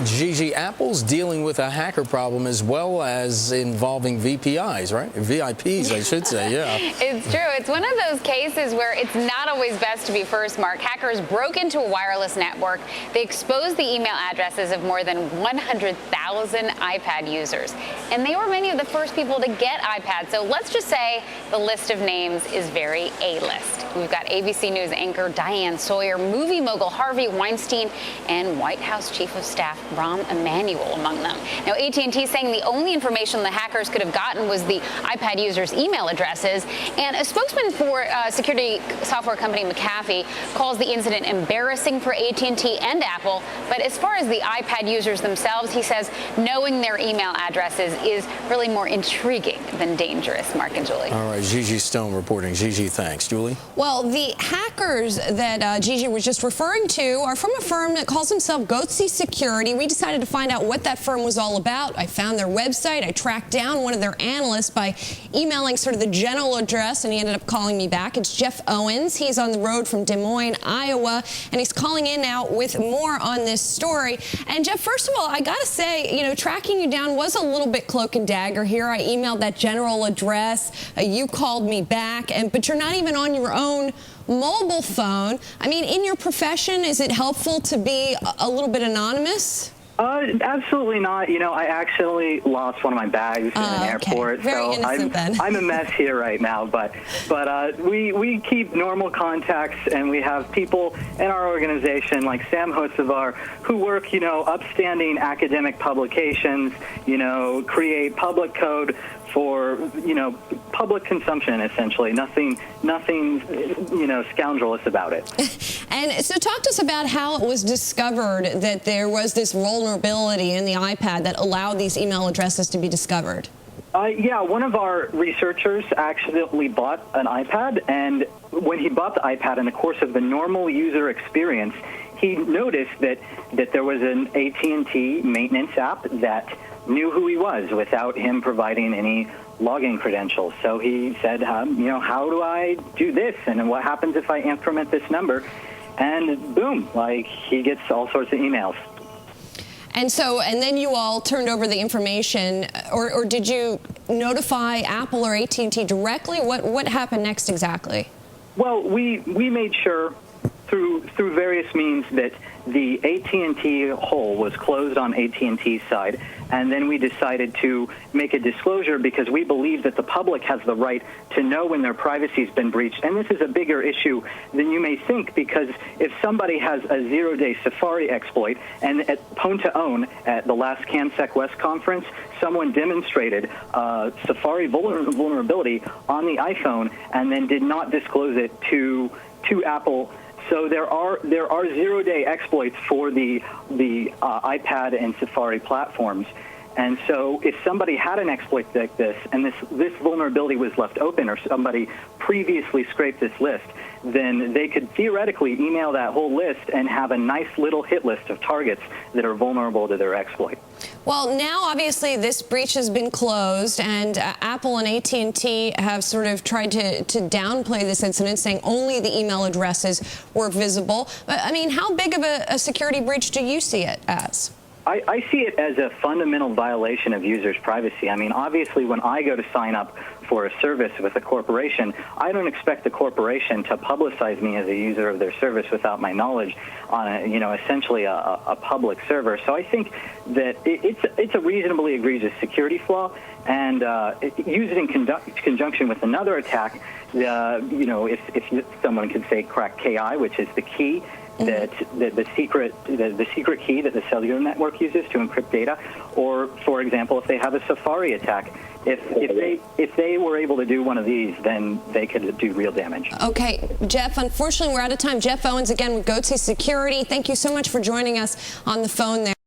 Gigi, Apple's dealing with a hacker problem as well as involving VPIs, right? VIPs, I should say, yeah. It's true. It's one of those cases where it's not always best to be first, Mark. Hackers broke into a wireless network. They exposed the email addresses of more than 100,000 iPad users. And they were many of the first people to get iPads. So let's just say the list of names is very A-list. We've got ABC News anchor Diane Sawyer, movie mogul Harvey Weinstein, and White House Chief of Staff Rahm Emanuel among them. Now, AT&T saying the only information the hackers could have gotten was the iPad users' email addresses. And a spokesman for security software company McAfee calls the incident embarrassing for AT&T and Apple. But as far as the iPad users themselves, he says knowing their email addresses is really more intriguing than dangerous. Mark and Julie. All right, Gigi Stone reporting. Gigi, thanks. Julie? Well, the hackers that Gigi was just referring to are from a firm that calls himself Goatse Security. We decided to find out what that firm was all about. I found their website. I tracked down one of their analysts by emailing sort of the general address, and he ended up calling me back. It's Jeff Owens. He's on the road from Des Moines, Iowa, and he's calling in now with more on this story. And Jeff, first of all, I got to say, you know, tracking you down was a little bit cloak and dagger here. I emailed that general address. You called me back, but you're not even on your own mobile phone. I mean, in your profession, is it helpful to be a little bit anonymous? Absolutely not. You know, I accidentally lost one of my bags in an airport, Very so I'm a mess here right now. But we keep normal contacts, and we have people in our organization like Sam Hocevar who work, you know, upstanding academic publications, you know, create public code for, you know, public consumption, essentially. Nothing, you know, scoundrelous about it. And so talk to us about how it was discovered that there was this vulnerability in the iPad that allowed these email addresses to be discovered. Yeah, one of our researchers accidentally bought an iPad, and when he bought the iPad in the course of the normal user experience, he noticed that there was an AT&T maintenance app that knew who he was without him providing any login credentials. So he said, you know, how do I do this? And what happens if I increment this number? And boom, like, he gets all sorts of emails. And then you all turned over the information, or did you notify Apple or AT&T directly? What happened next exactly? Well, we made sure through various means that the AT&T hole was closed on AT&T's side, and then we decided to make a disclosure because we believe that the public has the right to know when their privacy has been breached. And this is a bigger issue than you may think, because if somebody has a zero-day Safari exploit, and at Pwn to Own at the last CanSec West conference, someone demonstrated Safari vulnerability on the iPhone and then did not disclose it to Apple. So there are zero-day exploits for the iPad and Safari platforms. And so if somebody had an exploit like this, and this vulnerability was left open, or somebody previously scraped this list, then they could theoretically email that whole list and have a nice little hit list of targets that are vulnerable to their exploit. Well, now obviously this breach has been closed, and Apple and AT&T have sort of tried to downplay this incident, saying only the email addresses were visible. But I mean, how big of a security breach do you see it as? I see it as a fundamental violation of users' privacy. I mean, obviously, when I go to sign up for a service with a corporation, I don't expect the corporation to publicize me as a user of their service without my knowledge on a, you know, essentially a public server. So I think that it's a reasonably egregious security flaw, and use it in conjunction with another attack. You know, if someone could say crack KI, which is the key. That the secret key that the cellular network uses to encrypt data, or for example, if they have a Safari attack, if they were able to do one of these, then they could do real damage. Okay, Jeff, unfortunately we're out of time. Jeff Owens again with Goatse Security. Thank you so much for joining us on the phone there.